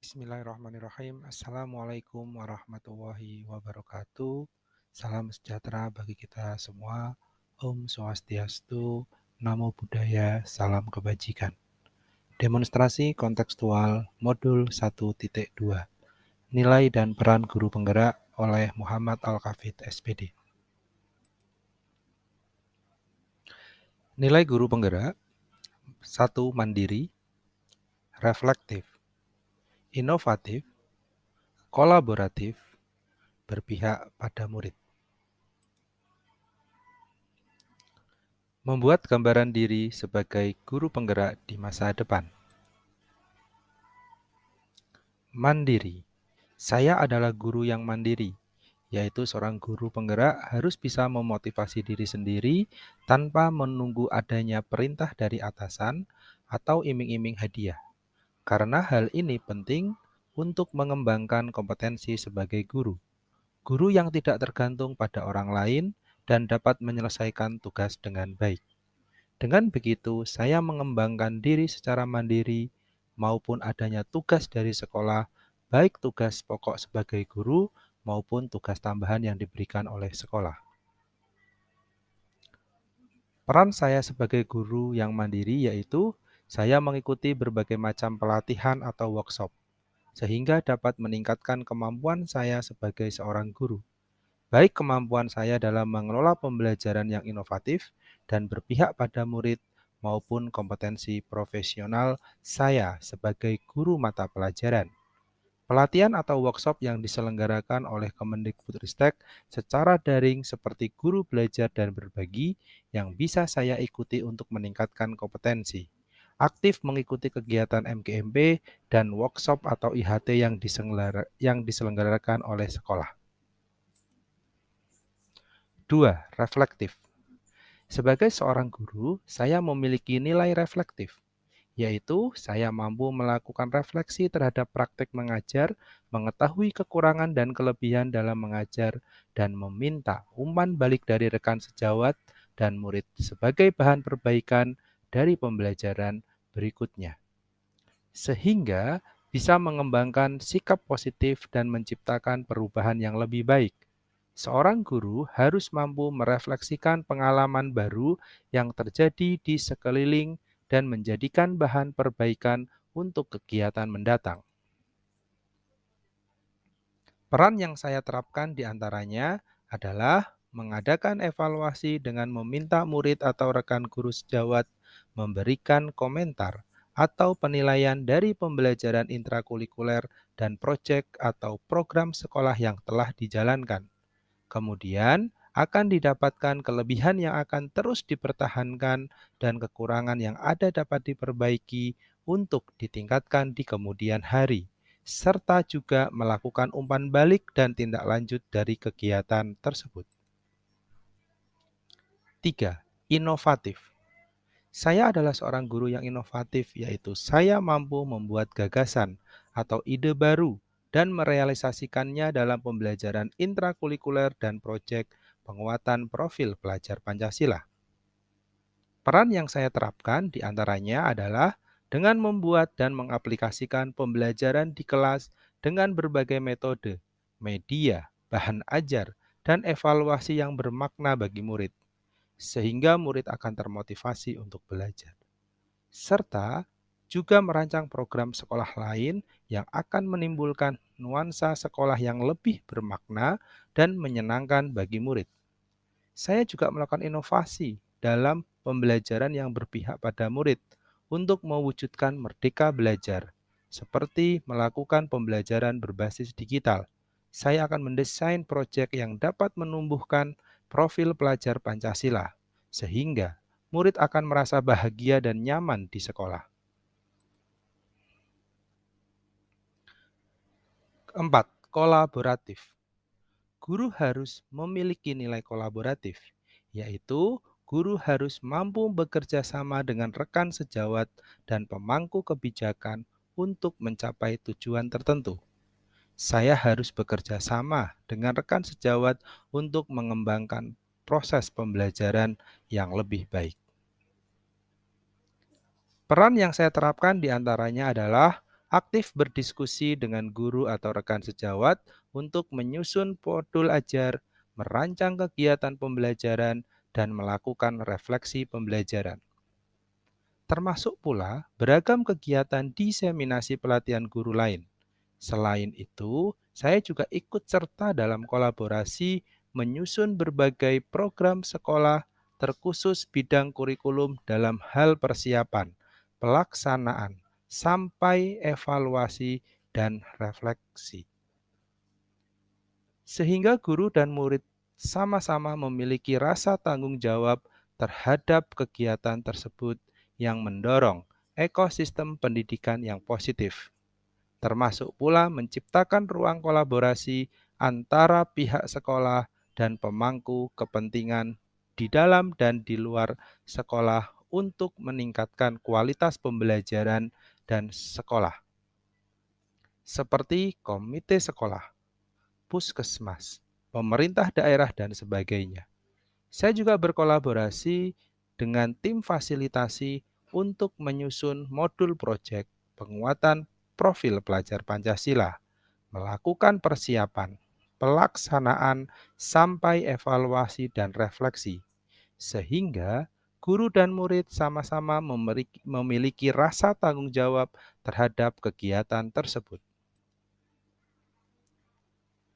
Bismillahirrahmanirrahim. Assalamualaikum warahmatullahi wabarakatuh. Salam sejahtera bagi kita semua. Om Swastiastu, Namo Buddhaya, salam kebajikan. Demonstrasi kontekstual modul 1.2. Nilai dan peran guru penggerak oleh Muhammad Al-Kafid, SPD. Nilai guru penggerak: 1. Mandiri, reflektif, inovatif, kolaboratif, berpihak pada murid. Membuat gambaran diri sebagai guru penggerak di masa depan. Mandiri. Saya adalah guru yang mandiri, yaitu seorang guru penggerak harus bisa memotivasi diri sendiri tanpa menunggu adanya perintah dari atasan atau iming-iming hadiah. Karena hal ini penting untuk mengembangkan kompetensi sebagai guru. Guru yang tidak tergantung pada orang lain dan dapat menyelesaikan tugas dengan baik. Dengan begitu, saya mengembangkan diri secara mandiri maupun adanya tugas dari sekolah, baik tugas pokok sebagai guru maupun tugas tambahan yang diberikan oleh sekolah. Peran saya sebagai guru yang mandiri yaitu saya mengikuti berbagai macam pelatihan atau workshop, sehingga dapat meningkatkan kemampuan saya sebagai seorang guru. Baik kemampuan saya dalam mengelola pembelajaran yang inovatif dan berpihak pada murid maupun kompetensi profesional saya sebagai guru mata pelajaran. Pelatihan atau workshop yang diselenggarakan oleh Kemendikbudristek secara daring seperti guru belajar dan berbagi yang bisa saya ikuti untuk meningkatkan kompetensi. Aktif mengikuti kegiatan MGMP dan workshop atau IHT yang diselenggarakan oleh sekolah. 2. Reflektif. Sebagai seorang guru, saya memiliki nilai reflektif, yaitu saya mampu melakukan refleksi terhadap praktik mengajar, mengetahui kekurangan dan kelebihan dalam mengajar, dan meminta umpan balik dari rekan sejawat dan murid sebagai bahan perbaikan dari pembelajaran berikutnya. Sehingga bisa mengembangkan sikap positif dan menciptakan perubahan yang lebih baik. Seorang guru harus mampu merefleksikan pengalaman baru yang terjadi di sekeliling dan menjadikan bahan perbaikan untuk kegiatan mendatang. Peran yang saya terapkan diantaranya adalah mengadakan evaluasi dengan meminta murid atau rekan guru sejawat memberikan komentar atau penilaian dari pembelajaran intrakurikuler dan proyek atau program sekolah yang telah dijalankan. Kemudian akan didapatkan kelebihan yang akan terus dipertahankan dan kekurangan yang ada dapat diperbaiki untuk ditingkatkan di kemudian hari, serta juga melakukan umpan balik dan tindak lanjut dari kegiatan tersebut. 3. Inovatif. Saya adalah seorang guru yang inovatif, yaitu saya mampu membuat gagasan atau ide baru dan merealisasikannya dalam pembelajaran intrakurikuler dan proyek penguatan profil pelajar Pancasila. Peran yang saya terapkan diantaranya adalah dengan membuat dan mengaplikasikan pembelajaran di kelas dengan berbagai metode, media, bahan ajar, dan evaluasi yang bermakna bagi murid, sehingga murid akan termotivasi untuk belajar. Serta juga merancang program sekolah lain yang akan menimbulkan nuansa sekolah yang lebih bermakna dan menyenangkan bagi murid. Saya juga melakukan inovasi dalam pembelajaran yang berpihak pada murid untuk mewujudkan merdeka belajar, seperti melakukan pembelajaran berbasis digital. Saya akan mendesain proyek yang dapat menumbuhkan profil pelajar Pancasila, sehingga murid akan merasa bahagia dan nyaman di sekolah. 4. Kolaboratif. Guru harus memiliki nilai kolaboratif, yaitu guru harus mampu bekerja sama dengan rekan sejawat dan pemangku kebijakan untuk mencapai tujuan tertentu. Saya harus bekerja sama dengan rekan sejawat untuk mengembangkan proses pembelajaran yang lebih baik. Peran yang saya terapkan diantaranya adalah Aktif berdiskusi dengan guru atau rekan sejawat untuk menyusun modul ajar, merancang kegiatan pembelajaran, dan melakukan refleksi pembelajaran. Termasuk pula beragam kegiatan diseminasi pelatihan guru lain. Selain itu, saya juga ikut serta dalam kolaborasi menyusun berbagai program sekolah terkhusus bidang kurikulum dalam hal persiapan, pelaksanaan, sampai evaluasi dan refleksi. Sehingga guru dan murid sama-sama memiliki rasa tanggung jawab terhadap kegiatan tersebut yang mendorong ekosistem pendidikan yang positif, termasuk pula menciptakan ruang kolaborasi antara pihak sekolah dan pemangku kepentingan di dalam dan di luar sekolah untuk meningkatkan kualitas pembelajaran dan sekolah, seperti komite sekolah, puskesmas, pemerintah daerah, dan sebagainya. Saya juga berkolaborasi dengan tim fasilitasi untuk menyusun modul proyek penguatan profil pelajar Pancasila, melakukan persiapan, pelaksanaan, sampai evaluasi dan refleksi, sehingga guru dan murid sama-sama memiliki rasa tanggung jawab terhadap kegiatan tersebut.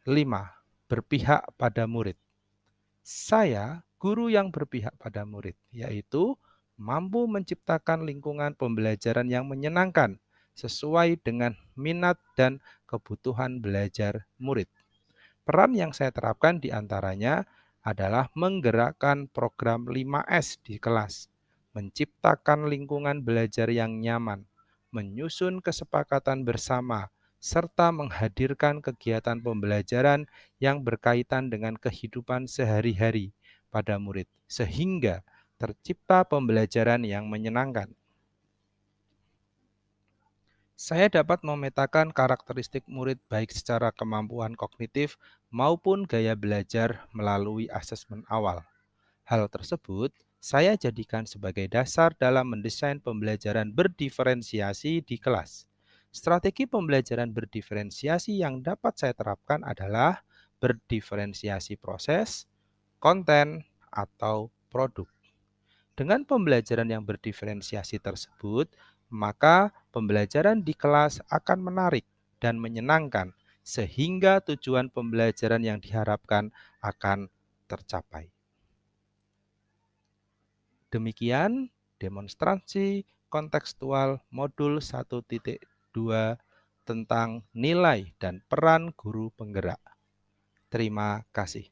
5. Berpihak pada murid. Saya guru yang berpihak pada murid, yaitu mampu menciptakan lingkungan pembelajaran yang menyenangkan sesuai dengan minat dan kebutuhan belajar murid. Peran yang saya terapkan diantaranya adalah menggerakkan program 5S di kelas, menciptakan lingkungan belajar yang nyaman, menyusun kesepakatan bersama, serta menghadirkan kegiatan pembelajaran yang berkaitan dengan kehidupan sehari-hari pada murid, sehingga tercipta pembelajaran yang menyenangkan. Saya dapat memetakan karakteristik murid baik secara kemampuan kognitif maupun gaya belajar melalui asesmen awal. Hal tersebut saya jadikan sebagai dasar dalam mendesain pembelajaran berdiferensiasi di kelas. Strategi pembelajaran berdiferensiasi yang dapat saya terapkan adalah berdiferensiasi proses, konten, atau produk. Dengan pembelajaran yang berdiferensiasi tersebut, maka pembelajaran di kelas akan menarik dan menyenangkan, sehingga tujuan pembelajaran yang diharapkan akan tercapai. Demikian demonstrasi kontekstual modul 1.2 tentang nilai dan peran guru penggerak. Terima kasih.